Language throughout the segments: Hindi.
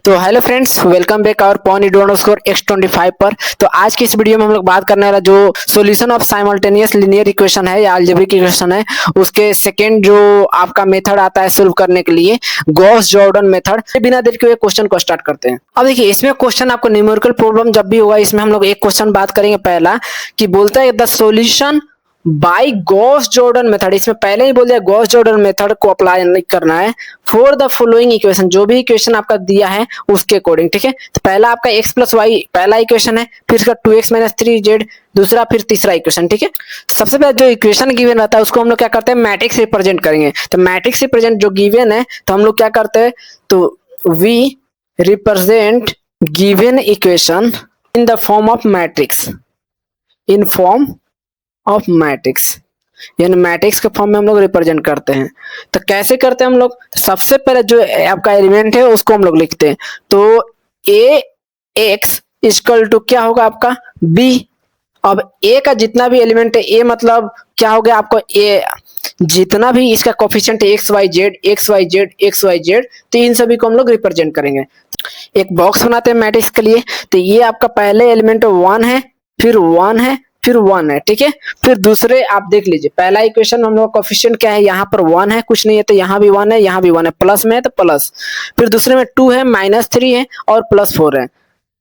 तो हेलो फ्रेंड्स, वेलकम बैक और पॉन स्कोर x25 पर। तो आज की इस वीडियो में हम लोग बात करने वाला जो solution of simultaneous linear equation है या अलजेब्रिक इक्वेशन है, उसके सेकेंड जो आपका मेथड आता है सोल्व करने के लिए, गॉस जॉर्डन मेथड। बिना देर के क्वेश्चन को स्टार्ट करते हैं। अब देखिए, इसमें क्वेश्चन आपको न्यूमेरिकल प्रॉब्लम जब भी होगा, इसमें हम लोग एक क्वेश्चन बात करेंगे पहला कि बोलता है the solution bye Gauss Jordan method. इसमें पहले ही बोल दिया गॉस जॉर्डन मेथड को अप्लाई करना है फॉर द फॉलोइंग इक्वेशन, जो भी इक्वेशन आपका दिया है उसके अकॉर्डिंग। ठीक है, तो पहला आपका x प्लस वाई पहला इक्वेशन है, फिर इसका 2x माइनस 3z दूसरा, फिर तीसरा इक्वेशन। ठीक है, सबसे पहले जो इक्वेशन गिवन रहता है उसको हम लोग क्या करते हैं, मैट्रिक्स रिप्रेजेंट करेंगे। तो मैट्रिक्स रिप्रेजेंट जो गिवन है तो हम लोग क्या करते हैं, तो we represent given equation in the form of matrix, in form of matrix, यानी मैट्रिक्स के फॉर्म में हम लोग रिप्रेजेंट करते हैं। तो कैसे करते हैं हम लोग, सबसे पहले जो आपका एलिमेंट है उसको हम लोग लिखते हैं। तो ए एक्स इक्वल टू क्या होगा आपका बी। अब ए का जितना भी एलिमेंट है, ए मतलब क्या हो गया आपको, ए जितना भी इसका coefficient X Y Z X Y Z X Y Z, तो इन सभी को हम लोग रिप्रेजेंट करेंगे। एक बॉक्स बनाते हैं मैट्रिक्स के लिए। तो ये आपका पहले एलिमेंट 1 है, फिर 1 है, फिर 1 है। ठीक है, फिर दूसरे आप देख लीजिए, पहला इक्वेशन हम लोग कोफिशिएंट क्या है, यहाँ पर 1 है, कुछ नहीं है, तो यहाँ भी 1 है, यहाँ भी 1 है, प्लस में है तो प्लस। फिर दूसरे में 2 है, -3 है और +4 है,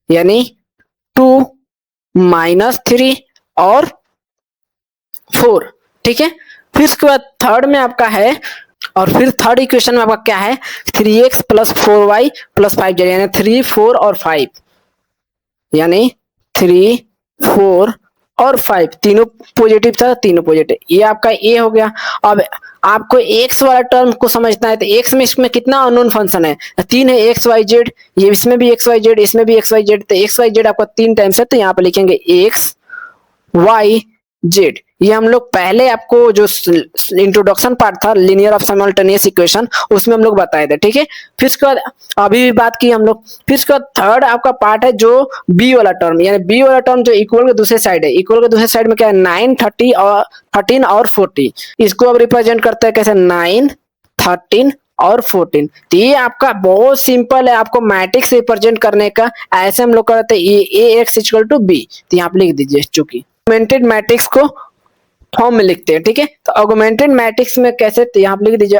यानी 2 -3 और 4। ठीक है, फिर उसके बाद थर्ड में आपका है, और फिर थर्ड इक्वेशन में आपका क्या है, 3x + 4y + 5z, यानी 3 4 और 5, यानी 3 4 और 5 तीनों पॉजिटिव था, तीनों पॉजिटिव। ये आपका ए हो गया। अब आपको एक्स वाला टर्म को समझना है, तो एक्स में इसमें कितना अननोन फंक्शन है, 3 है, एक्स वाई जेड, ये इसमें भी एक्स वाई जेड, इसमें भी एक्स वाई जेड। तो एक्स वाई जेड आपका 3 टाइम्स है, तो यहाँ पे लिखेंगे एक्स वाई जेड। ये हम लोग पहले आपको जो इंट्रोडक्शन पार्ट था लीनियर ऑफ साइमल्टेनियस इक्वेशन, उसमें हम लोग बताए थे। ठीक है, फिर उसके बाद अभी भी बात की हम लोग। फिर उसके बाद थर्ड आपका पार्ट है जो बी वाला टर्म, यानी बी वाला टर्म जो इक्वल के दूसरे साइड है। इक्वल के दूसरे साइड में क्या है, 9 30 और 13 और 40। इसको अब रिप्रेजेंट करते हैं कैसे, 9 13 और 14। तो ये आपका बहुत सिंपल है, आपको मैट्रिक्स रिप्रेजेंट करने का। ऐसे हम लोग करते हैं ए एक्स इक्वल टू बी, तो यहाँ पे लिख दीजिए, चूंकि ऑगमेंटेड मैट्रिक्स को फॉर्म में लिखते हैं। ठीक है, तो ऑगमेंटेड मैट्रिक्स में कैसे, तो यहाँ पे लिख दीजिए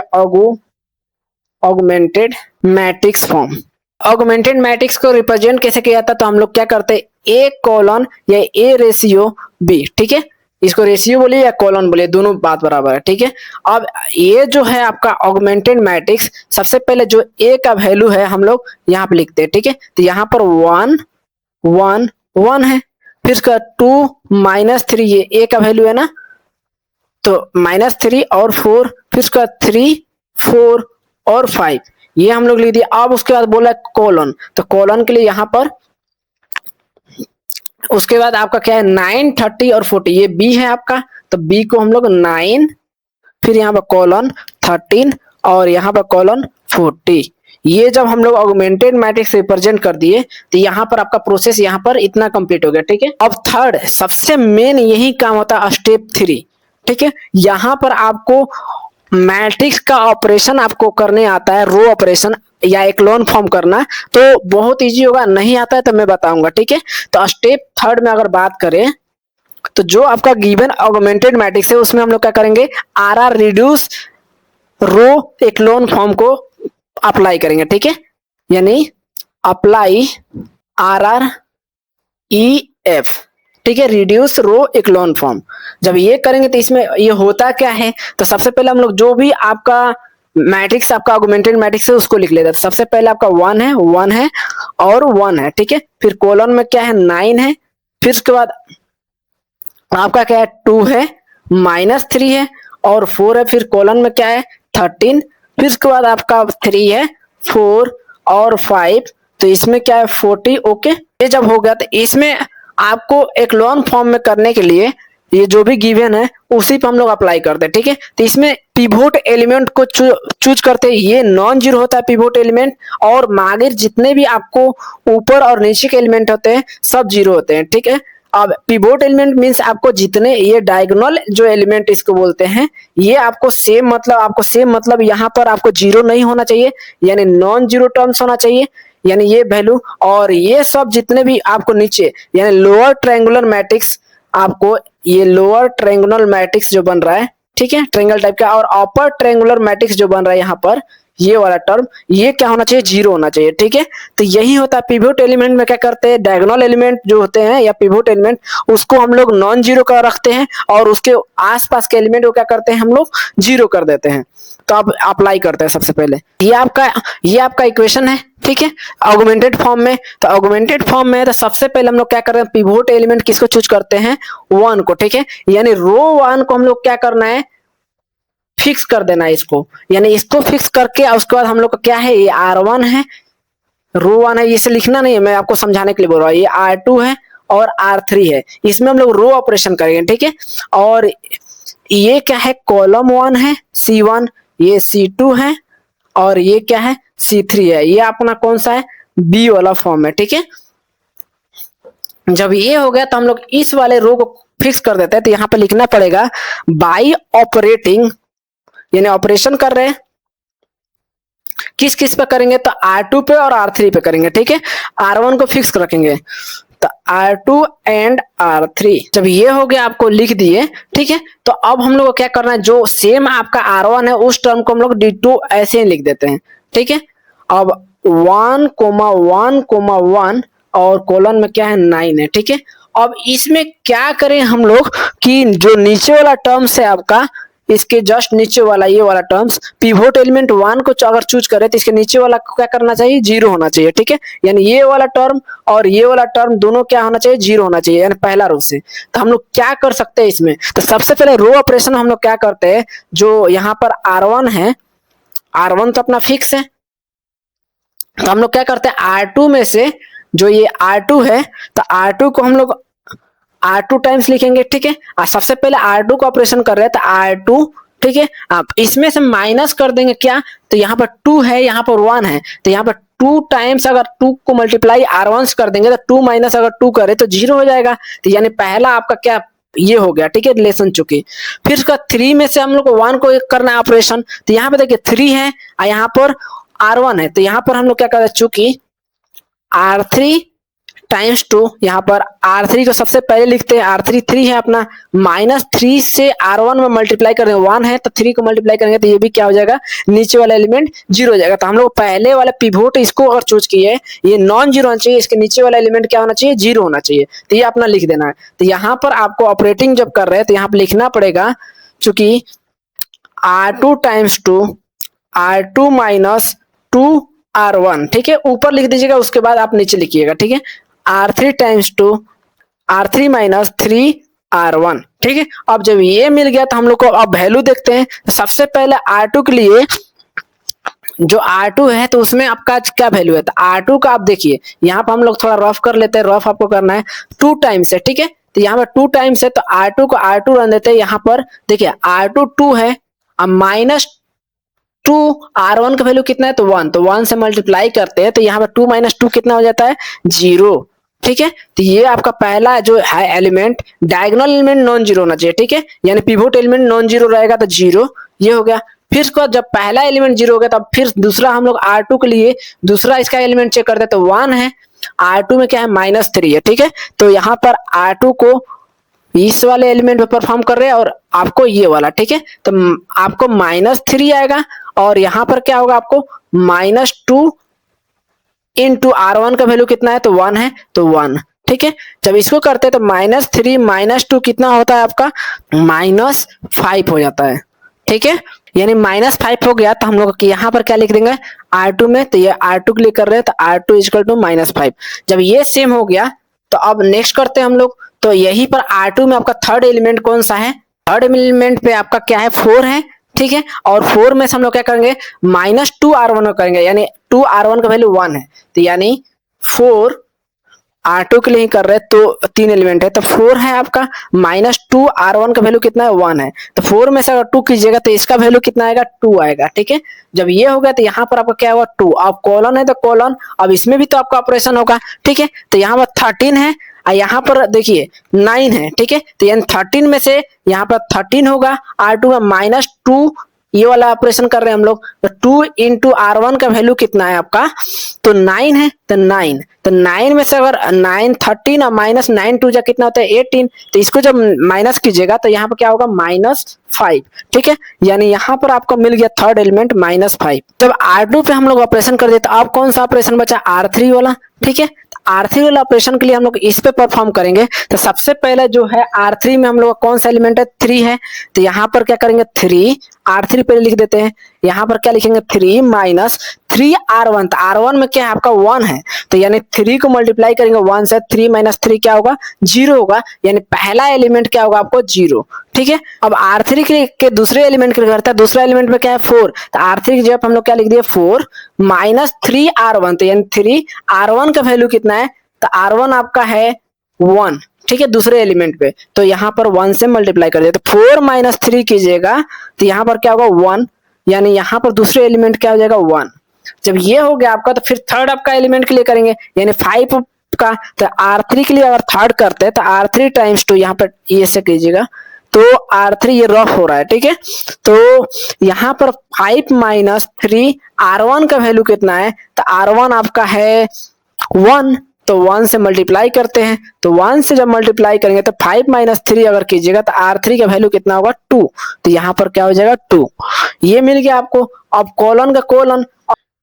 augmented matrix form. Augmented matrix को रिप्रेजेंट कैसे किया जाता है, तो हम लोग क्या करते हैं, ए कॉलन या ए रेशियो बी। ठीक है, इसको रेशियो बोलिए या कॉलन बोलिए, दोनों बात बराबर है। ठीक है, अब ये जो है आपका ऑगमेंटेड मैट्रिक्स, सबसे पहले जो ए का वैल्यू है हम लोग यहाँ पे लिखते हैं। ठीक है, तो यहाँ पर 1 1 1 है, फिर इसका 2 -3, ये ए का वैल्यू है ना, तो -3 और 4, फिर उसका 3 4 और 5, ये हम लोग लिख दिए। अब उसके बाद बोला कॉलन, तो कॉलन के लिए यहाँ पर उसके बाद आपका क्या है, 9 30 और 40, ये बी है आपका, तो बी को हम लोग 9, फिर यहाँ पर कॉलन 13 और यहाँ पर कॉलन 40। ये जब हम लोग ऑगमेंटेड मैट्रिक्स रिप्रेजेंट कर दिए, तो यहाँ पर आपका प्रोसेस यहाँ पर इतना कंप्लीट हो गया। ठीक है, अब थर्ड सबसे मेन यही काम होता है, स्टेप 3। ठीक है, यहाँ पर आपको मैट्रिक्स का ऑपरेशन आपको करने आता है, रो ऑपरेशन या एक्लोन फॉर्म करना, तो बहुत इजी होगा। नहीं आता है तो मैं बताऊंगा। ठीक है, तो स्टेप थर्ड में अगर बात करें, तो जो आपका गिवन ऑगमेंटेड मैट्रिक्स है उसमें हम लोग क्या करेंगे, R reduce row echelon form को अप्लाई करेंगे। ठीक है, यानी अप्लाई RREF। ठीक है, रिड्यूस रो एक्लोन फॉर्म जब ये करेंगे तो इसमें ये होता क्या है, तो सबसे पहले हम लोग जो भी आपका मैट्रिक्स आपका ऑगमेंटेड मैट्रिक्स है उसको लिख लेते हैं। सबसे पहले आपका 1 है 1 है और 1 है। ठीक है, फिर कॉलन में क्या है, 9 है, फिर उसके बाद आपका क्या है, 2 है, -3 है और 4 है, फिर कॉलन में क्या है, 13, फिर उसके बाद आपका 3 है, 4 और 5, तो इसमें क्या है, 40। ओके, ये जब हो गया तो इसमें आपको एक लॉन्ग फॉर्म में करने के लिए ये जो भी गिवन है उसी पे हम लोग अप्लाई करते हैं। ठीक है, तो इसमें पिवोट एलिमेंट को चूज करते हैं, ये नॉन जीरो होता है पिवोट एलिमेंट, और आगे जितने भी आपको ऊपर और नीचे के एलिमेंट होते हैं सब जीरो होते हैं। ठीक है, अब पिवोट एलिमेंट मींस आपको जितने ये डायगोनल जो एलिमेंट इसको बोलते हैं, ये आपको सेम मतलब यहाँ पर आपको जीरो नहीं होना चाहिए, यानी नॉन जीरो टर्म्स होना चाहिए। यानी ये वैल्यू, और ये सब जितने भी आपको नीचे यानी लोअर ट्रायंगुलर मैट्रिक्स, आपको ये लोअर ट्रायंगुलर मैट्रिक्स जो बन रहा है, ठीक है, ट्रायंगल टाइप का, और अपर ट्रायंगुलर मैट्रिक्स जो बन रहा है यहाँ पर, ये वाला टर्म, ये क्या होना चाहिए, जीरो होना चाहिए, ठीक है। तो यही होता है पिवोट एलिमेंट में, क्या करते हैं, डायगोनल एलिमेंट जो होते हैं या पिवोट एलिमेंट, उसको हम लोग नॉन जीरो कर रखते हैं और उसके आसपास के एलिमेंट को क्या करते हैं, हम लोग जीरो कर देते हैं। तो अब अप्लाई करते हैं सबसे पहले, ये आपका इक्वेशन है, ठीक है, ऑगमेंटेड फॉर्म में। तो ऑगमेंटेड फॉर्म में तो सबसे पहले हम लोग क्या कर रहे हैं, पिवोट एलिमेंट किसको चूज करते हैं, 1 को, ठीक है, यानी रो 1 को हम लोग क्या करना है, फिक्स कर देना है इसको, यानी इसको फिक्स करके उसके बाद हम लोग का क्या है, ये R1 है, रो 1 है, इसे लिखना नहीं है, मैं आपको समझाने के लिए बोल रहा हूँ, ये R2 है और R3 है, इसमें हम लोग रो ऑपरेशन करेंगे, ठीक है। और ये क्या है, कॉलम 1 है C1, ये C2 है, और ये क्या है, C3 है, ये अपना कौन सा है, B वाला फॉर्म है, ठीक है। जब ये हो गया तो हम लोग इस वाले रो को फिक्स कर देते हैं, तो यहाँ पे लिखना पड़ेगा बाई ऑपरेटिंग, यानी ऑपरेशन कर रहे हैं, किस किस पे करेंगे, तो R2 पे और R3 पे करेंगे, ठीक है। R1 को फिक्स रखेंगे, तो R2 एंड R3, जब ये हो गया आपको लिख दिए, ठीक है। तो अब हम लोग को क्या करना है, जो सेम आपका R1 है उस टर्म को हम लोग D2 ऐसे ही लिख देते हैं, ठीक है। अब 1,1,1 और कोलन में क्या है, 9 है, ठीक है। अब इसमें क्या करें हम लोग कि जो नीचे वाला टर्म्स है आपका, इसके जस्ट नीचे वाला ये वाला टर्म्स, पिवोट एलिमेंट 1 को अगर चूज करें तो इसके नीचे वाला को क्या करना चाहिए, जीरो होना चाहिए, ठीक है। यानी ये वाला टर्म और ये वाला टर्म दोनों क्या होना चाहिए, जीरो होना चाहिए, यानी पहला रो से। तो हम लोग क्या कर सकते हैं इसमें, तो सबसे पहले रो ऑपरेशन हम लोग क्या करते हैं, जो यहाँ पर R1 है, R1 तो अपना फिक्स है, तो हम लोग क्या करते हैं, R2 में से जो ये R2 है, तो R2 को हम लोग R2 टाइम्स लिखेंगे, ठीक है। सबसे पहले R2 का ऑपरेशन कर रहे हैं, तो R2, ठीक है, आप इसमें से माइनस कर देंगे क्या, तो यहाँ पर 2 है, यहाँ पर 1 है, तो यहाँ पर 2 टाइम्स अगर 2 को मल्टीप्लाई R1 से कर देंगे तो 2 माइनस अगर 2 करे तो 0 हो जाएगा। तो यानी पहला आपका क्या ये हो गया, ठीक है, रिलेशन चुकी। फिर उसका 3 में से हम लोग को 1 को करना है ऑपरेशन, तो यहाँ पे देखिए 3 है और यहाँ पर R1 है, तो यहाँ पर हम लोग क्या कर रहे हैं, चूंकि R3 टाइम्स 2, यहाँ पर R3 को सबसे पहले लिखते हैं, R3 3 है अपना, -3 से R1 में मल्टीप्लाई कर रहे हैं, 1 है तो 3 को मल्टीप्लाई करेंगे तो ये भी क्या हो जाएगा, नीचे वाला एलिमेंट 0 हो जाएगा। तो हम लोग पहले वाला पिवोट इसको अगर चूज किए, ये नॉन जीरो होना चाहिए, इसके नीचे वाला एलिमेंट क्या होना चाहिए, 0 होना चाहिए, तो ये अपना लिख देना है। तो यहाँ पर आपको ऑपरेटिंग जब कर रहे हैं तो यहाँ पर लिखना पड़ेगा, चूंकि R2 times 2, R2 minus 2 R1, ठीक है, ऊपर लिख दीजिएगा, उसके बाद आप नीचे लिखिएगा, ठीक है, R3 times 2, R3 minus 3 R1, ठीक है। अब जब ये मिल गया तो हम लोग को अब वैल्यू देखते हैं। सबसे पहले R2 के लिए जो R2 है तो उसमें आपका क्या वैल्यू है, तो R2 का आप देखिए, यहाँ पर हम लोग थोड़ा रफ कर लेते हैं, रफ आपको करना है, 2 टाइम्स है, ठीक है, तो यहाँ पर 2 टाइम्स है, तो R2 को R2 रन देते हैं। यहाँ पर देखिए R2 2 है, अब -2 R1 का वैल्यू कितना है, तो 1, तो 1 से मल्टीप्लाई करते हैं, तो यहाँ पर 2 - 2 कितना हो जाता है, 0, ठीक है। तो ये आपका पहला जो है element, diagonal element non zero होना चाहिए, ठीक है, यानी पिवोट एलिमेंट नॉन जीरो रहेगा तो 0, ये हो गया। फिर इसको जब पहला एलिमेंट 0 हो गया तब फिर दूसरा हम लोग R2 के लिए दूसरा इसका एलिमेंट चेक करते हैं, तो 1 है, R2 में क्या है, -3 है, ठीक है। तो यहाँ पर R2 को इस वाले एलिमेंट पे परफॉर्म कर रहे हैं और आपको ये वाला, ठीक है, तो आपको -3 आएगा और यहाँ पर क्या होगा, आपको -2 इंटू R1 का वैल्यू कितना है, तो 1 है, तो 1, ठीक है। जब इसको करते हैं तो -3 - 2 कितना होता है आपका, -5 हो जाता है, ठीक है, यानी -5 हो गया। तो हम लोग यहाँ पर क्या लिख देंगे R2 में, तो ये R2 के लिए कर रहे हैं, तो R2 = -5। जब ये सेम हो गया तो अब नेक्स्ट करते हैं हम लोग, तो यहीं पर R2 में आपका थर्ड एलिमेंट कौन सा है, थर्ड एलिमेंट पे आपका क्या है, 4 है, ठीक है, और 4 में से हम लोग क्या करेंगे, -2 R1 करेंगे, यानी 2 R1 का वैल्यू 1 है, तो यानी 4 R2 के लिए ही कर रहे हैं, तो 3 एलिमेंट है, तो 4 है आपका, -2 R1 का वैल्यू कितना है, 1 है, तो 4 में से अगर 2 कीजिएगा तो इसका वैल्यू कितना आएगा, 2 आएगा, ठीक है। जब ये हो गया तो यहाँ पर आपका क्या होगा, 2, अब कॉलन है तो कॉलन, अब इसमें भी तो आपका ऑपरेशन होगा, ठीक है, तो यहाँ पर 13 है और यहाँ पर देखिए 9 है, ठीक है, तो यानी 13 में से यहाँ पर 13 होगा R2 में, -2 ये वाला ऑपरेशन कर रहे हैं हम लोग, तो 2 इंटू R1 का वैल्यू कितना है आपका, तो 9 है, तो 9 में से अगर 9 13 और माइनस 9 2 जा कितना होता है 18, तो इसको जब माइनस कीजिएगा तो यहाँ पर क्या होगा -5, ठीक है। यानी यहाँ पर आपको मिल गया थर्ड एलिमेंट -5। जब R2 पे हम लोग ऑपरेशन कर दिए तो अब कौन सा ऑपरेशन बचा, R3 वाला, ठीक है। R3 वाला ऑपरेशन के लिए हम लोग इस पे परफॉर्म करेंगे, तो सबसे पहले जो है R3 में हम लोग का कौन सा एलिमेंट है 3 है, तो यहाँ पर क्या करेंगे 3 R3 पे लिख देते हैं, यहाँ पर क्या लिखेंगे 3 माइनस 3 R1, तो R1 में क्या है आपका 1 है, तो यानी 3 को मल्टीप्लाई करेंगे 1 से, 3 माइनस 3 क्या होगा 0 होगा, यानी पहला एलिमेंट क्या होगा आपको 0, ठीक है। अब R3 के दूसरे एलिमेंट के लिए करता है, दूसरा एलिमेंट में क्या है 4, तो R3 की जगह हम लोग क्या लिख दिए 4 माइनस 3 R1, तो यानी 3 R1 का वैल्यू कितना है, तो R1 आपका है 1, ठीक है, दूसरे एलिमेंट पे, तो यहाँ पर 1 से मल्टीप्लाई कर दिया, तो 4 माइनस 3 कीजिएगा तो यहाँ पर क्या होगा 1, यानी यहाँ पर दूसरे एलिमेंट क्या हो जाएगा 1। जब ये हो गया आपका, तो फिर थर्ड आपका एलिमेंट के लिए करेंगे, यानी 5 का, तो R3 के लिए अगर थर्ड करते हैं तो R3 टाइम्स 2, यहाँ पर ये से कीजिएगा तो R3 ये रफ हो रहा है, ठीक है। तो यहाँ पर 5 माइनस 3 R1 का वैल्यू कितना है, तो R1 आपका है 1, तो 1 से मल्टीप्लाई करते हैं, तो 1 से जब मल्टीप्लाई करेंगे तो 5 माइनस 3 अगर कीजिएगा तो R3 का वैल्यू कितना होगा 2, तो यहाँ पर क्या हो जाएगा 2, ये मिल गया आपको। अब कॉलन का कॉलन,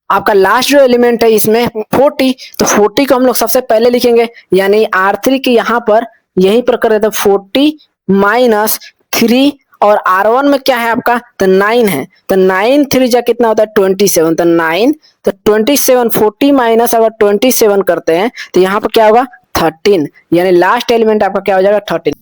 आपका लास्ट जो एलिमेंट है इसमें 40, तो 40 को हम लोग सबसे पहले लिखेंगे, यानी R3 की यहाँ पर यहीं पर कर देते 40 माइनस 3, और R1 में क्या है आपका, तो 9 है, तो 9 3 जा कितना होता है 27, तो 9, तो 27 40 माइनस अगर 27 करते हैं तो यहाँ पर क्या होगा 13, यानी लास्ट एलिमेंट आपका क्या हो जाएगा 13।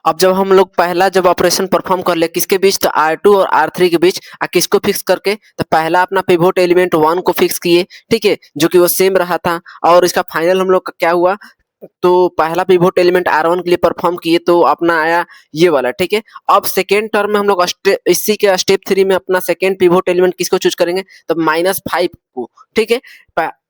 अब जब हम लोग पहला जब ऑपरेशन परफॉर्म कर ले किसके बीच, तो R2 और R3 के बीच, किसको फिक्स करके, तो पहला अपना पिवोट एलिमेंट 1 को फिक्स किए, ठीक है, जो कि वो सेम रहा था, और इसका फाइनल हम लोग का क्या हुआ, तो पहला पिवोट एलिमेंट R1 के लिए परफॉर्म किए तो अपना आया ये वाला, ठीक है। अब सेकेंड टर्म में हम लोग इसी के स्टेप 3 में अपना सेकेंड पिवोट एलिमेंट किसको चूज करेंगे, तो -5 को, ठीक है।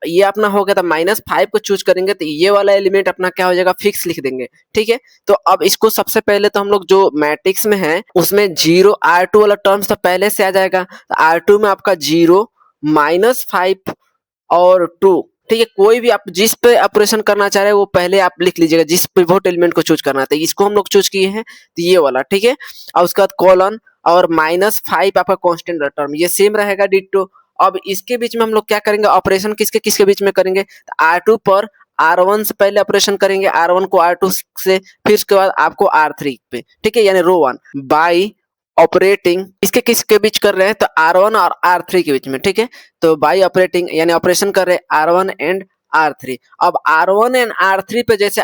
ये अपना हो गया, तो -5 को चूज करेंगे तो ये वाला एलिमेंट अपना क्या हो जाएगा फिक्स लिख देंगे, ठीक है। तो अब इसको सबसे पहले तो हम लोग जो मैट्रिक्स में है उसमें 0 R2 वाला टर्म्स तो पहले से आ जाएगा, तो R2 में आपका 0 -5 और 2, ठीक है। कोई भी आप जिस पे ऑपरेशन करना चाह रहे हैं वो पहले आप लिख लीजिएगा, जिस पिवोट एलिमेंट को चूज करना है, तो इसको हम लोग चूज किए हैं, तो ये वाला, ठीक है। और उसके बाद कॉलन और -5 आपका कांस्टेंट टर्म, ये सेम रहेगा डिट्टो। अब इसके बीच में हम लोग क्या करेंगे, ऑपरेशन किसके किसके बीच में करेंगे, तो R2 पर R1 से पहले ऑपरेशन करेंगे, R1 को R2 से, फिर उसके बाद आपको R3 पे, ठीक है, यानी रो 1 बाई ऑपरेटिंग इसके किसके बीच कर रहे हैं, तो R1 और R3 के बीच में, ठीक है। तो बाई ऑपरेटिंग यानी ऑपरेशन कर रहे हैं R1 एंड R3। अब R1 एंड R3 पे जैसे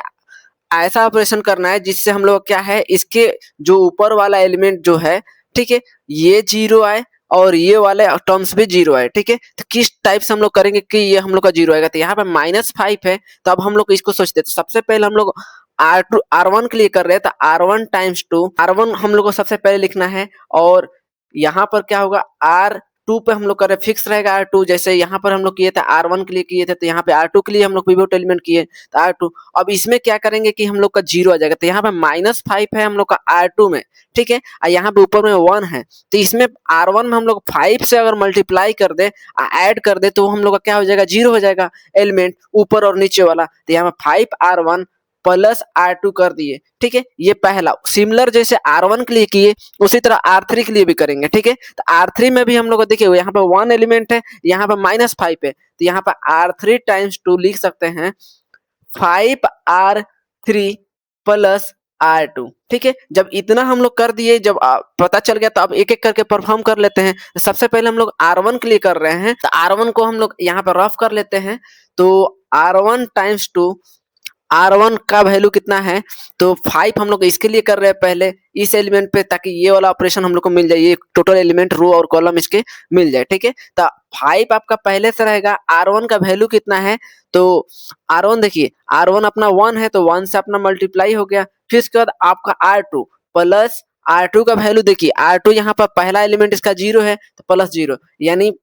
ऐसा ऑपरेशन करना है जिससे हम लोग क्या है, इसके जो ऊपर वाला एलिमेंट जो है, ठीक है, ये 0 आए और ये वाले टर्म्स भी 0 आए, ठीक है। तो किस टाइप से हम लोग करेंगे कि ये हम लोग का 0 आएगा, तो यहाँ पे -5 है, तो अब हम लोग इसको सोचते हैं, तो सबसे पहले हम लोग R1 के लिए कर रहे हैं, तो R1 टाइम्स 2, R1 हम लोग को सबसे पहले लिखना है, और यहाँ पर क्या होगा R2 पे हम लोग कर रहे हैं, फिक्स रहेगा R2, जैसे यहाँ पर हम लोग किए थे R1 के लिए किए थे, तो यहाँ पे R2 के लिए हम लोग पिवोट एलिमेंट किए, तो R2। अब इसमें क्या करेंगे कि हम लोग का 0 आ जाएगा, तो यहाँ पे -5 है हम लोग का R2 में, ठीक है, और यहाँ पे ऊपर में 1 है, तो इसमें R1 में हम लोग 5 से अगर मल्टीप्लाई कर दे, ऐड कर दे, तो हम लोग का क्या हो जाएगा 0 हो जाएगा एलिमेंट ऊपर और नीचे वाला, तो यहाँ पे 5R1 प्लस R2 कर दिए, ठीक है। ये पहला सिमिलर जैसे R1 के लिए किए उसी तरह R3 के लिए भी करेंगे, ठीक है। तो R3 में भी हम लोग देखिए यहाँ पे 1 एलिमेंट है, यहाँ पे -5 है, तो यहाँ पे R3 टाइम्स 2 लिख सकते हैं 5R3 प्लस R2, ठीक है। जब इतना हम लोग कर दिए, जब पता चल गया, तो अब एक एक करके परफॉर्म कर लेते हैं। सबसे पहले हम लोग R1 के लिए कर रहे हैं, तो R1 को हम लोग यहाँ पे रफ कर लेते हैं, तो R1 टाइम्स 2, R1 का वैल्यू कितना है, तो 5 हम लोग इसके लिए कर रहे हैं पहले इस एलिमेंट पे, ताकि ये वाला ऑपरेशन हम लोग को मिल जाए, ये टोटल एलिमेंट रो और कॉलम इसके मिल जाए, ठीक है। तो 5 आपका पहले से रहेगा, R1 का वैल्यू कितना है, तो R1 देखिए R1 अपना 1 है, तो 1 से अपना मल्टीप्लाई हो गया, फिर उसके बाद आपका R2 प्लस R2 का वैल्यू देखिए, R2 यहाँ पर पहला एलिमेंट इसका 0 है, तो प्लस 0, यानी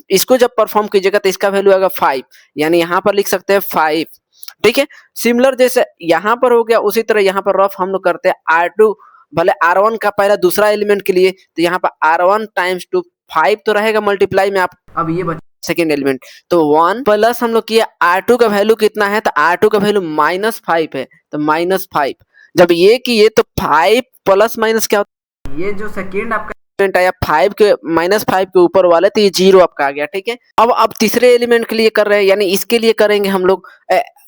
इसको जब परफॉर्म कीजिएगा तो इसका वैल्यू आएगा 5, यानी यहाँ पर लिख सकते हैं 5, ठीक है। सिमिलर जैसे यहाँ पर हो गया, उसी तरह यहाँ पर रफ हम लोग करते हैं R2 भले R1 का पहला दूसरा एलिमेंट के लिए, तो यहाँ पर R1 टाइम्स 2 5 तो रहेगा मल्टीप्लाई में। आप अब ये सेकेंड एलिमेंट तो 1 प्लस हम लोग किया R2 का वैल्यू कितना है, तो R2 का वैल्यू -5 है, तो -5। जब ये किए तो 5 प्लस माइनस क्या होता है, ये जो सेकेंड आपका एलिमेंट आया 5 के -5 के ऊपर वाले, तो ये 0 आपका आ गया, ठीक है। अब तीसरे एलिमेंट के लिए कर रहे हैं, यानी इसके लिए करेंगे हम लोग।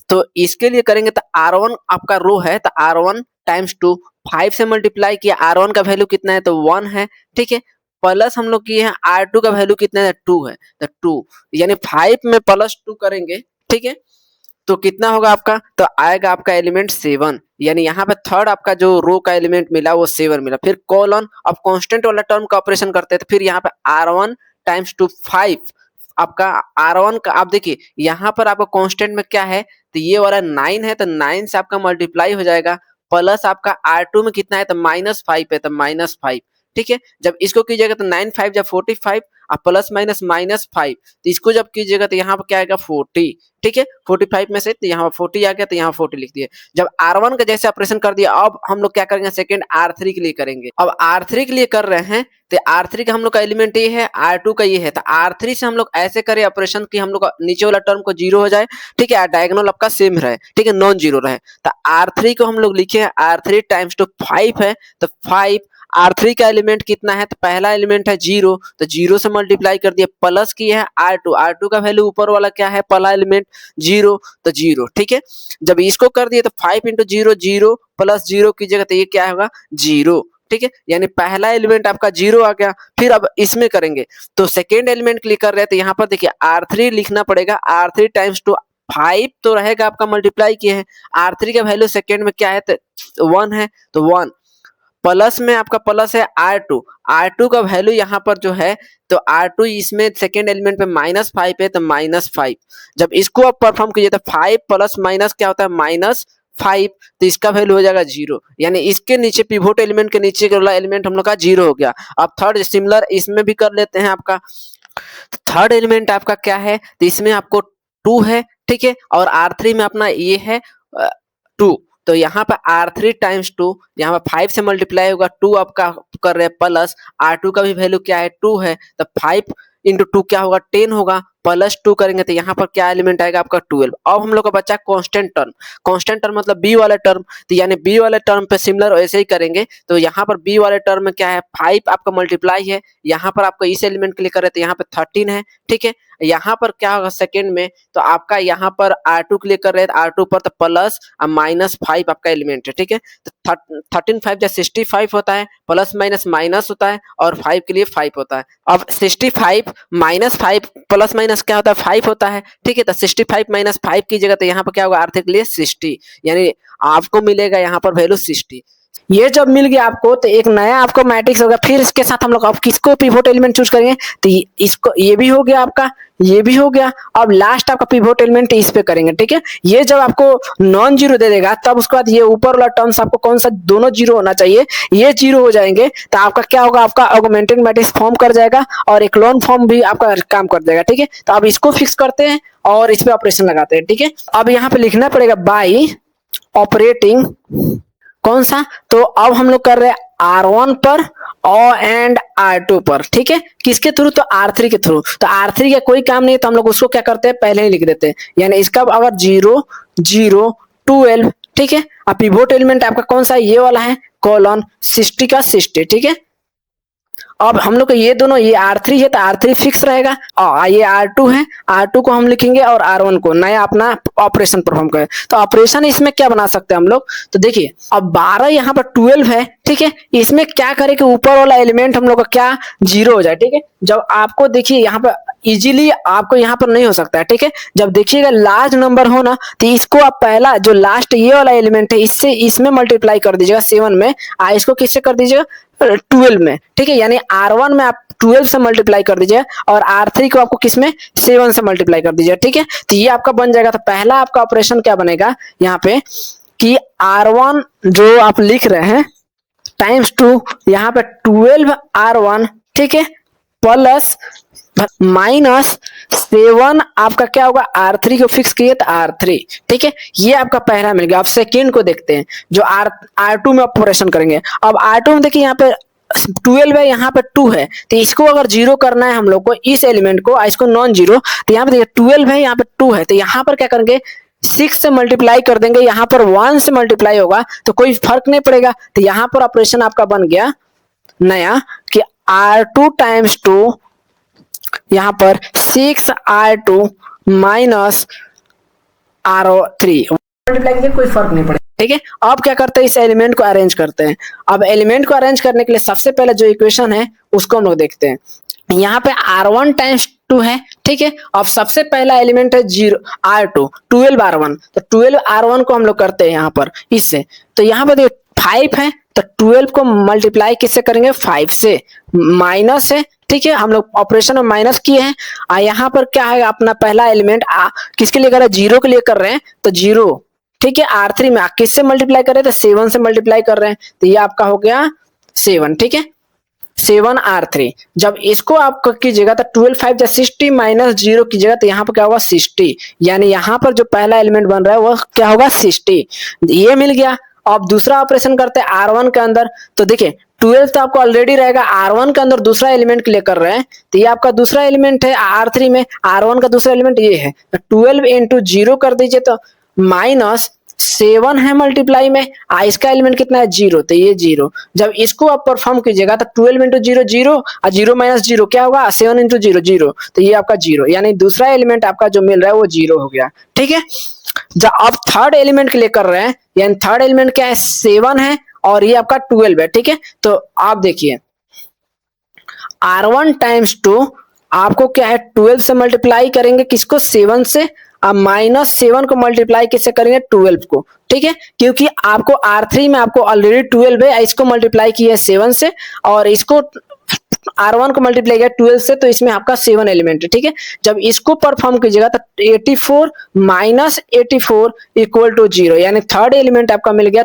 तो इसके लिए करेंगे तो R1 आपका रो है, तो R1 टाइम्स 2 5 से मल्टीप्लाई किया, R1 का वैल्यू कितना है, तो 1 है, ठीक है। प्लस हम लोग किए हैं R2 का वैल्यू कितना है, 2 है, तो 2 यानी 5 में +2 करेंगे, ठीक है। तो कितना होगा आपका, तो आएगा आपका एलिमेंट 7, यानी यहाँ पे थर्ड आपका जो रो का एलिमेंट मिला वो 7 मिला। फिर कॉलन, अब कांस्टेंट वाला टर्म का ऑपरेशन करते हैं, तो फिर यहाँ पे R1 टाइम्स 2 5 आपका R1 का, आप देखिए यहाँ पर आपका कांस्टेंट में क्या है, तो ये वाला 9 है, तो 9 से आपका मल्टीप्लाई हो जाएगा, प्लस आपका R2 में कितना है, तो -5 है, तो -5, ठीक है। जब इसको कीजिएगा तो 9 5 जब 45 और प्लस माइनस -5, तो इसको जब कीजिएगा तो यहाँ पर क्या आएगा 40, ठीक है। 45 में से तो यहाँ 40 आ गया, तो यहाँ 40 लिख दिए। जब R1 का जैसे ऑपरेशन कर दिया, अब हम लोग क्या करेंगे, सेकंड R3 के लिए करेंगे। अब R3 के लिए कर रहे हैं, तो R3 का हम लोग का एलिमेंट ये है, R2 का ये है, तो R3 से हम लोग ऐसे करें ऑपरेशन कि हम लोग का नीचे वाला टर्म को 0 हो जाए, ठीक है, डायगोनल आपका सेम रहे, ठीक है, नॉन जीरो रहे। तो R3 को हम लोग लिखे R3 टाइम्स 2 5 है, तो 5 R3 का एलिमेंट कितना है, तो पहला एलिमेंट है 0, तो 0 से मल्टीप्लाई कर दिया, प्लस किया है R2 का वैल्यू ऊपर वाला क्या है, पहला एलिमेंट 0, तो 0, ठीक है। जब इसको कर दिए तो 5 × 0 0 प्लस 0 कीजिएगा तो ये क्या होगा 0, ठीक है, यानी पहला एलिमेंट आपका 0 आ गया। फिर अब इसमें करेंगे तो सेकेंड एलिमेंट क्लिक कर रहे हैं, तो यहाँ पर देखिए R3 लिखना पड़ेगा, R3 टाइम्स 2 5 तो रहेगा आपका, मल्टीप्लाई किए हैं, R3 का वैल्यू सेकेंड में क्या है, तो 1 है, तो 1 प्लस में आपका प्लस है R2 का वैल्यू यहाँ पर जो है, तो R2 इसमें सेकेंड एलिमेंट पे -5 है, तो -5। जब इसको आप परफॉर्म कीजिए तो 5 प्लस माइनस क्या होता है, -5, तो इसका वैल्यू हो जाएगा 0, यानी इसके नीचे पिवोट एलिमेंट के नीचे वाला एलिमेंट हम लोग का 0 हो गया। अब थर्ड सिमिलर इसमें भी कर लेते हैं आपका, थर्ड एलिमेंट आपका क्या है, तो इसमें आपको 2 है, ठीक है, और R3 में अपना ये है 2, तो यहाँ पर R3 टाइम्स 2, यहाँ पर 5 से मल्टीप्लाई होगा, 2 आपका कर रहे हैं, प्लस R2 का भी वैल्यू क्या है 2 है, तो 5 × 2 क्या होगा 10 होगा, प्लस 2 करेंगे तो यहाँ पर क्या एलिमेंट आएगा आपका 12। अब हम लोग का बच्चा कांस्टेंट टर्म मतलब बी वाले टर्म, तो यानी बी वाले टर्म पे सिमिलर ऐसे ही करेंगे। तो यहाँ पर बी वाले टर्म में क्या है 5 आपका मल्टीप्लाई है, यहाँ पर आपका इस एलिमेंट के लिए कर रहे तो यहाँ पे 13 है, ठीक है। यहाँ पर क्या होगा सेकेंड में, तो आपका यहाँ पर R2 के लिए कर रहे हैं, R2 पर तो प्लस और -5 आपका एलिमेंट है, ठीक है। तो 13 5 जब 65 होता है, प्लस माइनस माइनस होता है, और 5 के लिए 5 होता है। अब 65 -5 प्लस माइनस क्या होता है 5 होता है, ठीक है। तो 65 - 5 की जगह तो यहाँ पर क्या होगा R3 के लिए 60, यानी आपको मिलेगा यहाँ पर वैल्यू 60। ये जब मिल गया आपको तो एक नया आपको मैट्रिक्स होगा। फिर इसके साथ हम लोग अब किसको पिवोट एलिमेंट चूज करेंगे, तो इसको, ये भी हो गया आपका, ये भी हो गया। अब लास्ट आपका पिवोट एलिमेंट इस पे करेंगे, ठीक है। ये जब आपको नॉन जीरो दे देगा, तब उसके बाद ये ऊपर वाला टर्म्स आपको कौन सा, दोनों जीरो होना चाहिए, ये जीरो हो जाएंगे तो आपका क्या होगा, आपका ऑगमेंटेड मैट्रिक्स फॉर्म कर जाएगा और एक लोन फॉर्म भी आपका काम कर देगा, ठीक है। तो अब इसको फिक्स करते हैं और इस पे ऑपरेशन लगाते हैं, ठीक है। अब यहाँ पे लिखना पड़ेगा बाई ऑपरेटिंग कौन सा, तो अब हम लोग कर रहे हैं R1 पर और एंड R2 पर, ठीक है। किसके थ्रू, तो R3 के थ्रू। तो R3 का कोई काम नहीं है, तो हम लोग उसको क्या करते हैं, पहले ही लिख देते हैं, यानी इसका अगर 0 0 12, ठीक है। अब पिवोट एलिमेंट आपका कौन सा है, ये वाला है, कोलन 60 का 60, ठीक है। अब हम लोग ये दोनों, ये R3 है तो R3 फिक्स रहेगा, और ये R2 है, R2 को हम लिखेंगे और R1 को नया अपना ऑपरेशन परफॉर्म करें। तो ऑपरेशन इसमें क्या बना सकते हैं हम लोग, तो देखिए अब 12 यहाँ पर 12 है, ठीक है। इसमें क्या करें कि ऊपर वाला एलिमेंट हम लोग का क्या 0 हो जाए, ठीक है। जब आपको देखिए यहाँ पर इजीली आपको यहाँ पर नहीं हो सकता है, ठीक है। जब देखिएगा लार्ज नंबर हो ना, तो इसको आप पहला जो लास्ट ये वाला एलिमेंट है इससे इसमें मल्टीप्लाई कर दीजिएगा 7 में, इसको किससे कर दीजिएगा 12 में, ठीक है। यानी R1 में आप 12 से मल्टीप्लाई कर दीजिए और R3 को आपको किसमें 7 से मल्टीप्लाई कर दीजिए, ठीक है। तो ये आपका बन जाएगा। तो पहला आपका ऑपरेशन क्या बनेगा यहाँ पे कि R1 जो आप लिख रहे हैं टाइम्स 2, यहाँ पे 12 R1, ठीक है, प्लस माइनस 7 आपका क्या होगा, R3 को फिक्स किए तो R3, ठीक है। ये आपका पहला मिल गया। अब सेकेंड को देखते हैं जो R2 में ऑपरेशन करेंगे। अब R2 में देखिए यहाँ पे 12 है, यहाँ पे 2 है, तो इसको अगर जीरो करना है हम लोग को, इस एलिमेंट को, इसको नॉन जीरो, तो यहाँ पे देखिए 12 है, यहाँ पे 2 है, तो यहाँ पर क्या करेंगे 6 से मल्टीप्लाई कर देंगे, यहाँ पर 1 से मल्टीप्लाई होगा तो कोई फर्क नहीं पड़ेगा। तो यहाँ पर ऑपरेशन आपका बन गया नया कि R2 टाइम्स 2, यहाँ पर 6R2 माइनस R3 मल्टीप्लाई कीजिए, कोई फर्क नहीं पड़ेगा, ठीक है। अब क्या करते हैं, इस एलिमेंट को अरेंज करते हैं। अब एलिमेंट को अरेंज करने के लिए सबसे पहले जो इक्वेशन है उसको हम लोग देखते हैं। यहाँ पे R1 टाइम्स 2 है, ठीक है। अब सबसे पहला एलिमेंट है 0 R2, 12R1, तो 12R1 को हम लोग करते हैं यहाँ पर इससे। तो यहाँ पर देखिए 5 है, तो 12 को मल्टीप्लाई किससे करेंगे, 5 से, माइनस है, ठीक है। हम लोग ऑपरेशन में माइनस किए हैं। यहाँ पर क्या है, अपना पहला एलिमेंट किसके लिए कर रहे हैं, 0 के लिए कर रहे हैं, तो 0, ठीक है। R3 में किससे मल्टीप्लाई कर रहे हैं, तो 7 से मल्टीप्लाई कर रहे हैं, तो ये आपका हो गया 7, ठीक है, 7R3। जब इसको आप कीजिएगा तो 12 5 जा 60 माइनस 0 कीजिएगा तो यहाँ पर क्या होगा 60, यानी यहाँ पर जो पहला एलिमेंट बन रहा है वो क्या होगा 60, ये मिल गया। अब दूसरा ऑपरेशन करते हैं R1 के अंदर, तो देखिए 12 तो आपको ऑलरेडी रहेगा, R1 के अंदर दूसरा एलिमेंट के लिए कर रहे हैं, तो ये आपका दूसरा एलिमेंट है R3 में, R1 का दूसरा एलिमेंट ये है, तो 12 इंटू 0 कर दीजिए तो माइनस 7 है मल्टीप्लाई में, इसका एलिमेंट कितना है 0, तो ये 0। जब इसको आप परफॉर्म कीजिएगा तो 12 इंटू 0 0 और 0 माइनस 0 क्या होगा, 7 इंटू 0 0, तो ये आपका 0, यानी दूसरा एलिमेंट आपका जो मिल रहा है वो 0 हो गया, ठीक है। जब आप थर्ड एलिमेंट के लिए कर रहे हैं, यानी थर्ड एलिमेंट क्या है 7 है और ये आपका 12 है, ठीक है। तो आप देखिए R1 टाइम्स 2 आपको क्या है 12 से मल्टीप्लाई करेंगे किसको, 7 से, अब माइनस 7 को मल्टीप्लाई किससे करेंगे 12 को, ठीक है। क्योंकि आपको R3 में आपको ऑलरेडी 12 है, इसको मल्टीप्लाई किया है 7 से और इसको R1 को मल्टीप्लाई किया 12 से, तो इसमें आपका 7 एलिमेंट है, ठीक है। जब इसको परफॉर्म कीजिएगा तो 84 माइनस 84 इक्वल टू 0, यानी थर्ड एलिमेंट आपका मिल गया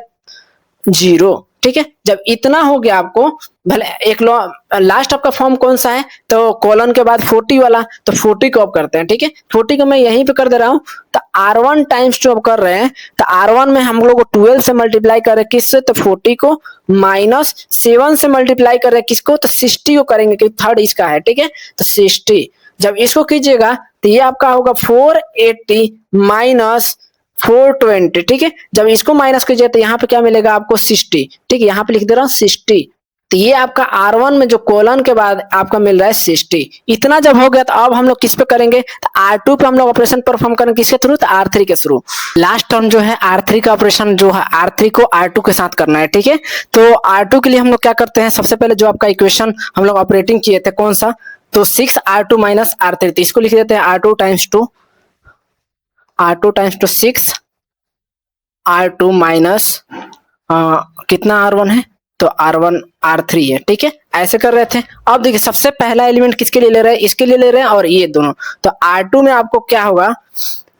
0, ठीक है। जब इतना हो गया आपको, भले एक लास्ट आपका फॉर्म कौन सा है, तो कॉलन के बाद 40 वाला, तो 40 को अब करते हैं, ठीक है। 40 को मैं यहीं पे कर दे रहा हूं, तो R1 टाइम्स 2 अब कर रहे हैं, तो R1 में हम लोग 12 से मल्टीप्लाई कर रहे हैं किससे, तो 40 को, माइनस 7 से मल्टीप्लाई कर रहे हैं किसको, तो 60 को करेंगे, कि थर्ड इसका है, ठीक है, तो 60। जब इसको कीजिएगा तो ये आपका होगा 480 माइनस 420, ठीक है। जब इसको माइनस कीजिए तो यहाँ पे क्या मिलेगा आपको 60, ठीक है, यहाँ पे लिख दे रहा हूँ 60। तो ये आपका R1 में जो कोलन के बाद आपका मिल रहा है 60। इतना जब हो गया तो अब हम लोग किस पे करेंगे, तो R2 पे हम लोग ऑपरेशन परफॉर्म करेंगे, किसके थ्रू, तो R3 के थ्रू। लास्ट टर्म जो है R3 का ऑपरेशन जो है R3 को R2 के साथ करना है, ठीक है। तो R2 के लिए हम लोग क्या करते हैं, सबसे पहले जो आपका इक्वेशन हम लोग ऑपरेटिंग किए थे कौन सा, तो 6R2 माइनस R3, तो इसको लिख देते हैं R2 times 2, R2 times 2 6 R2 minus कितना R1 है, तो R1 R3 है, ठीक है। ऐसे कर रहे थे। अब देखिए सबसे पहला एलिमेंट किसके लिए ले रहे हैं, इसके लिए ले रहे हैं, और ये दोनों, तो R2 में आपको क्या होगा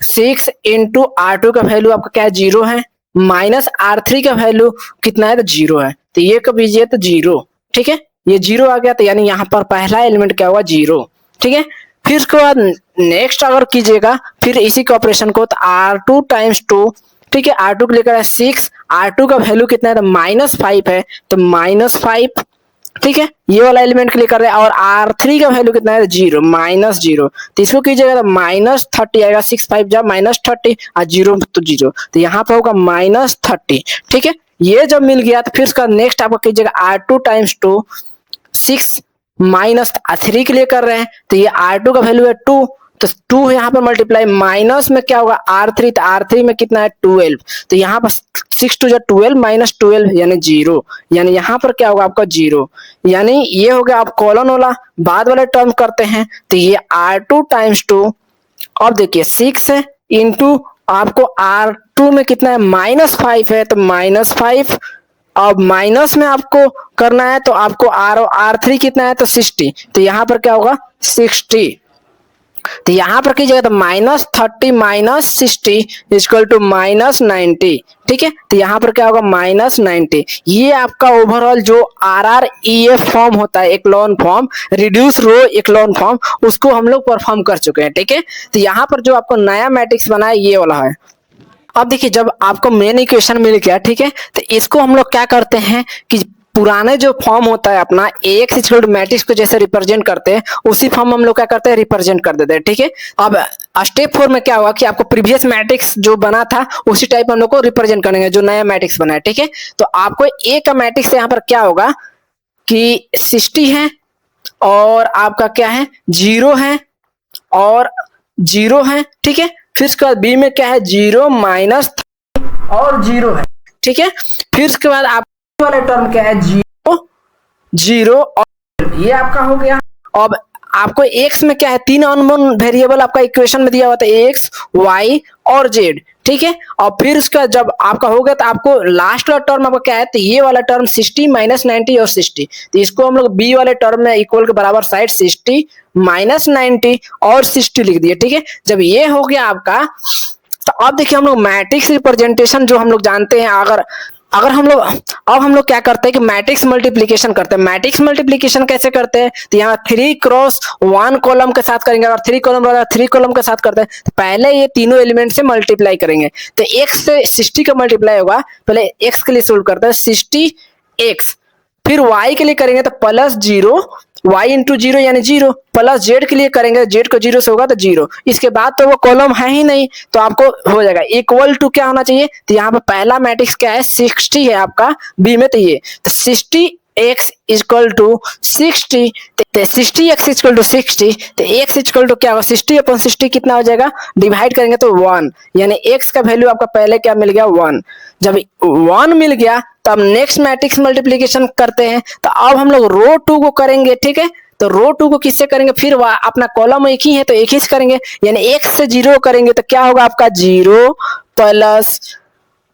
6 इंटू R2 का वैल्यू आपका क्या है 0 है, माइनस R3 का वैल्यू कितना है, तो 0 है, तो ये कब लीजिए तो 0, ठीक है, ये 0 आ गया, तो यानी यहाँ पर पहला एलिमेंट क्या हुआ 0, ठीक है। फिर उसके बाद नेक्स्ट अगर कीजिएगा फिर इसी के ऑपरेशन को, तो R2 टाइम्स 2, ठीक है, R2 को लेकर 6, R2 का वैल्यू कितना है, तो -5 है, तो -5, ठीक है, ये वाला एलिमेंट के लिए कर रहे हैं। और R3 का वैल्यू कितना है 0, -0, तो इसको कीजिएगा तो -30 आएगा, 6 5 जा -30 और 0 तो 0, तो यहाँ पे होगा -30, ठीक है। ये जब मिल गया तो फिर उसका नेक्स्ट आपको कीजिएगा R2 टाइम्स 2, 6 माइनस 3 के लिए कर रहे हैं, तो ये R2 का वैल्यू है 2, तो 2 यहाँ पर मल्टीप्लाई माइनस में क्या होगा R3, तो R3 में कितना है 12, तो यहाँ पर 6 2 12 माइनस 12 यानी 0, यानी यहाँ पर क्या होगा आपका 0, यानी ये हो गया। आप कॉलन वाला बाद वाले टर्म करते हैं, तो ये R2 टाइम्स 2, अब देखिए 6 है इंटू आपको R2 में कितना है -5 है, तो -5, अब माइनस में आपको करना है, तो आपको R3 कितना है तो 60, तो यहाँ पर क्या होगा 60, तो यहाँ पर कीजिएगा तो -30 माइनस 60 इक्वल टू -90। ठीक है, तो यहाँ पर क्या होगा -90। ये आपका ओवरऑल जो RREF फॉर्म होता है, echelon form, reduce row echelon form, उसको हम लोग परफॉर्म कर चुके हैं। ठीक है, तो यहाँ पर जो आपको नया मैट्रिक्स बना है ये वाला है। अब देखिए जब आपको मेन इक्वेशन मिल गया, ठीक है, तो इसको हम लोग क्या करते हैं कि पुराने जो फॉर्म होता है अपना AX इक्वल टू मैट्रिक्स को जैसे रिप्रेजेंट करते हैं उसी फॉर्म हम लोग क्या करते हैं रिप्रेजेंट कर देते हैं। ठीक है, अब स्टेप 4 में क्या होगा कि आपको प्रीवियस मैट्रिक्स जो बना था उसी टाइप हम लोग को रिप्रेजेंट करेंगे जो नया मैट्रिक्स बना है। ठीक है, तो आपको A का मैट्रिक्स यहाँ पर क्या होगा कि 60 है और आपका क्या है 0 है और 0 है। ठीक है, फिर उसके बाद B में क्या है 0 माइनस और 0 है। ठीक है, फिर उसके बाद आप वाले टर्म क्या है 0 0 और ये आपका हो गया। अब आपको x में क्या है 3 अननोन वेरिएबल आपका इक्वेशन में दिया हुआ था x y और z। ठीक है, और फिर उसका जब आपका हो गया तो आपको लास्ट वाला टर्म आपका क्या है तो ये वाला टर्म 60 माइनस 90 और 60, तो इसको हम लोग b वाले टर्म में इक्वल के बराबर साइड 60 माइनस 90 और 60 लिख दिए। ठीक है, जब ये हो गया आपका तो अब देखिए हम लोग मैट्रिक्स रिप्रेजेंटेशन जो हम लोग जानते हैं, अगर हम लोग अब हम लोग क्या करते हैं कि मैट्रिक्स मल्टीप्लिकेशन करते हैं। मैट्रिक्स मल्टीप्लिकेशन कैसे करते हैं तो यहाँ 3 क्रॉस 1 कॉलम के साथ करेंगे, अगर 3 कॉलम रहता है 3 कॉलम के साथ करते हैं तो पहले ये तीनों एलिमेंट से मल्टीप्लाई करेंगे। तो x से 60 का मल्टीप्लाई होगा, पहले x के लिए सोल्व करते हैं 60x, फिर y के लिए करेंगे तो प्लस 0 y इंटू 0 यानी 0, प्लस z के लिए करेंगे z को 0 से होगा तो 0। इसके बाद तो वो कॉलम है ही नहीं तो आपको हो जाएगा इक्वल टू क्या होना चाहिए तो यहाँ पे पहला मैट्रिक्स क्या है 60 है आपका b में, तो ये तो 60x इक्वल टू 60, तो 60x इक्वल टू 60, तो x इक्वल टू क्या होगा 60 अपॉन 60 कितना हो जाएगा डिवाइड करेंगे तो 1, यानी x का वैल्यू आपका पहले क्या मिल गया 1। जब 1 मिल गया तो अब नेक्स्ट मैट्रिक्स मल्टीप्लिकेशन करते हैं, तो अब हम लोग रो 2 को करेंगे। ठीक है, तो रो 2 को किससे करेंगे फिर अपना कॉलम एक ही है तो एक ही से करेंगे, यानी x से 0 करेंगे तो क्या होगा आपका 0 प्लस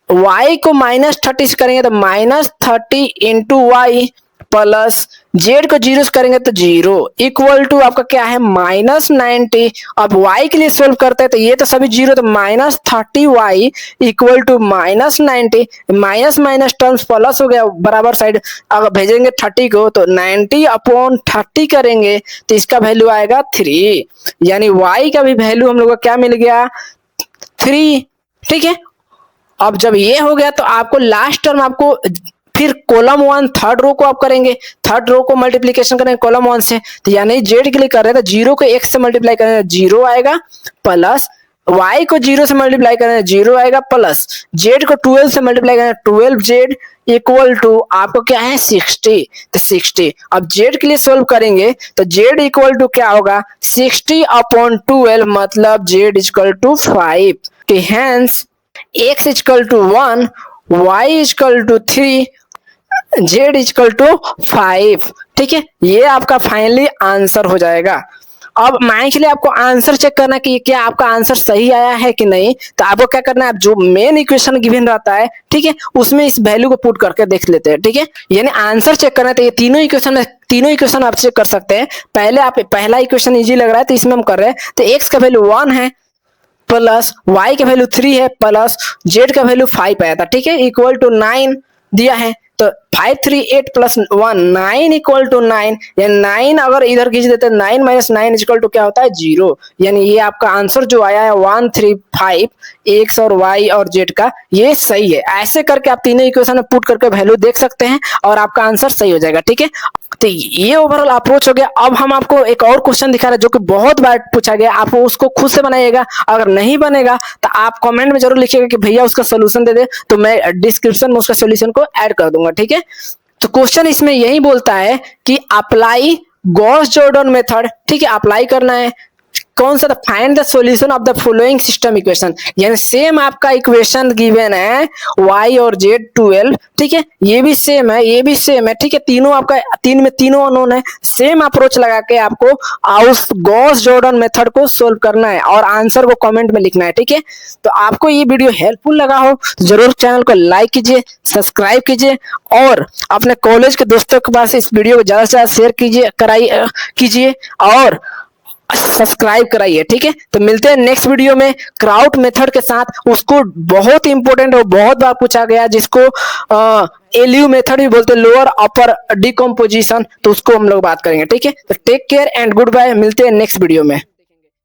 y को -30 से करेंगे तो -30 इंटू वाई प्लस z को 0 से करेंगे तो 0 इक्वल टू आपका क्या है -90। अब y के लिए सोल्व करते हैं तो ये तो सभी 0 तो -30y equal to -90, minus minus terms plus हो गया बराबर साइड, अगर भेजेंगे 30 को तो 90 अपॉन 30 करेंगे तो इसका वैल्यू आएगा 3, यानी y का भी वैल्यू हम लोग को क्या मिल गया 3। ठीक है, अब जब ये हो गया तो आपको लास्ट टर्म आपको फिर कॉलम 1 थर्ड रो को आप करेंगे, थर्ड रो को मल्टीप्लिकेशन करेंगे कॉलम 1 से, तो यानी z के लिए कर रहे हैं तो 0 को x से मल्टीप्लाई करेंगे 0 आएगा, प्लस y को 0 से मल्टीप्लाई करेंगे 0 आएगा, प्लस z को 12 से मल्टीप्लाई करेंगे 12z इक्वल टू आपको क्या है 60, तो 60। अब z के लिए सोल्व करेंगे तो z इक्वल टू क्या होगा 60 अपॉन 12 मतलब z equal to 5, hence x equal to 1 y equal to 3 z equal to 5। ठीक है, ये आपका फाइनली आंसर हो जाएगा। अब मान के लिए आपको आंसर चेक करना कि क्या आपका आंसर सही आया है कि नहीं, तो आपको क्या करना है, आप जो मेन इक्वेशन गिवन रहता है ठीक है उसमें इस वैल्यू को पुट करके देख लेते हैं। ठीक है, यानी आंसर चेक करना है तो ये तीनों इक्वेशन आप चेक कर सकते हैं। पहले आप पहला इक्वेशन इजी लग रहा है तो इसमें हम कर रहे हैं, तो x का वैल्यू 1 है प्लस y का वैल्यू 3 है प्लस z का वैल्यू 5 आया था। ठीक है, इक्वल टू 9 दिया है तो 5 3 8 प्लस 1 9 इक्वल टू 9, यानी 9 अगर इधर खींच देते हैं 9 माइनस 9 इक्वल टू क्या होता है 0, यानी ये आपका आंसर जो आया है 1 3 5 x और y और z का ये सही है। ऐसे करके आप तीनों इक्वेशन में पुट करके वैल्यू देख सकते हैं और आपका आंसर सही हो जाएगा। ठीक है, तो ये ओवरऑल अप्रोच हो गया। अब हम आपको एक और क्वेश्चन दिखा रहे हैं जो कि बहुत बार पूछा गया, आप उसको खुद से बनाइएगा, अगर नहीं बनेगा तो आप कमेंट में जरूर लिखिएगा कि भैया उसका सोल्यूशन दे दे, तो मैं डिस्क्रिप्शन में उसका सोल्यूशन को ऐड कर दूंगा। ठीक है, तो क्वेश्चन इसमें यही बोलता है कि अप्लाई गॉस जॉर्डन मेथड। ठीक है, अप्लाई करना है कौन सा, find the solution of the following system equation, यानी सेम आपका इक्वेशन गिवन है y और z 12। ठीक है, ये भी सेम है ये भी सेम है। ठीक है, तीनों आपका तीनों अननोन है, सेम अप्रोच लगा के आपको उस गॉस जॉर्डन मेथड को सोल्व करना है और आंसर को कमेंट में लिखना है। ठीक है, तो आपको ये वीडियो हेल्पफुल लगा हो तो जरूर चैनल को लाइक कीजिए, सब्सक्राइब कीजिए और अपने कॉलेज के दोस्तों के पास इस वीडियो को ज्यादा से ज्यादा शेयर कीजिए और सब्सक्राइब कराइए, ठीक है। तो मिलते हैं नेक्स्ट वीडियो में क्राउट मेथड के साथ। उसको बहुत इंपॉर्टेंट और बहुत बार पूछा गया, जिसको एलयू मेथड भी बोलते हैं, लोअर अपर डिकम्पोजिशन। तो उसको हम लोग बात करेंगे, ठीक है। तो take care and goodbye, मिलते हैं नेक्स्ट वीडियो में।